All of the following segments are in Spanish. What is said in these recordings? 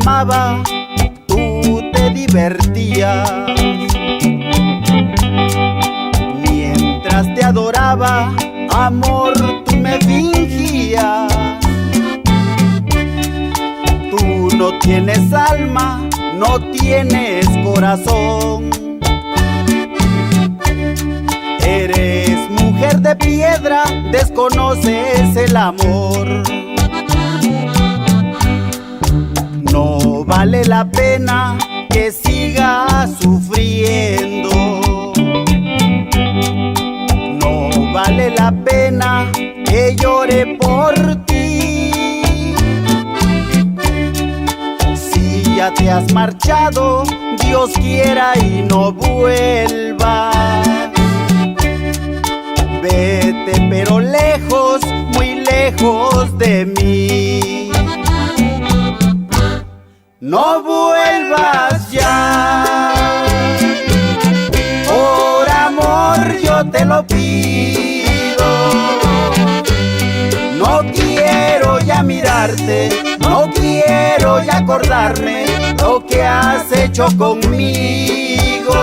amaba, tú te divertías. Mientras te adoraba, amor, tú me fingías. Tú no tienes alma, no tienes corazón. Eres mujer de piedra, desconoces el amor. No vale la pena que sigas sufriendo. No vale la pena que llore por ti. Si ya te has marchado, Dios quiera y no vuelvas. Vete pero lejos, muy lejos de mí. No vuelvas ya, por amor yo te lo pido. No quiero ya mirarte, no quiero ya acordarme lo que has hecho conmigo.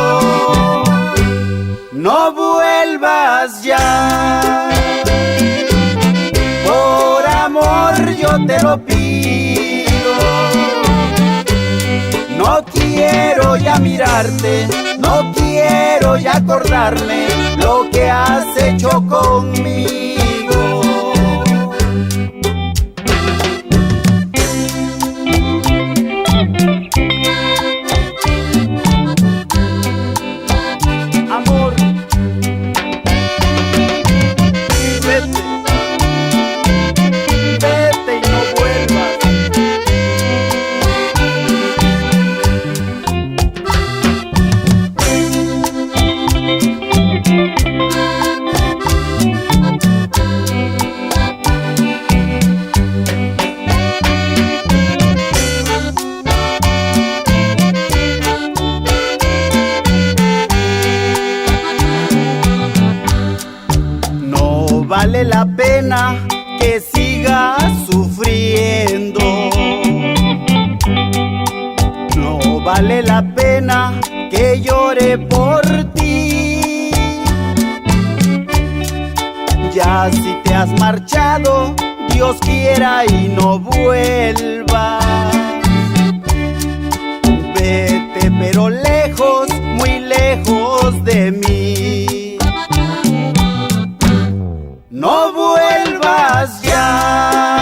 No vuelvas ya, por amor yo te lo pido. No quiero ya mirarte, no quiero ya acordarme lo que has hecho conmigo. Amor, vete, vete y no vuelvas. No vale la pena que sigas sufriendo. No vale la pena que llore por ti. Ya si te has marchado, Dios quiera y no vuelvas. Vete pero lejos, muy lejos de mí. No vuelvas ya,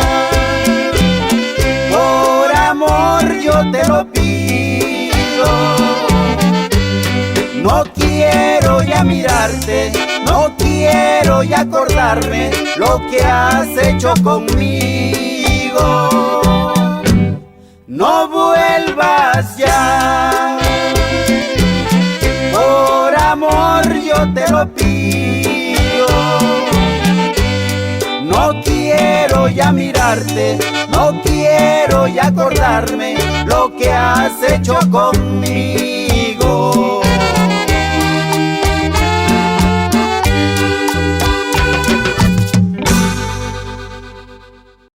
por amor yo te lo pido. No quiero ya mirarte, no quiero ya acordarme lo que has hecho conmigo. No vuelvas ya, por amor yo te lo pido. No quiero ya mirarte, no quiero ya acordarme lo que has hecho conmigo.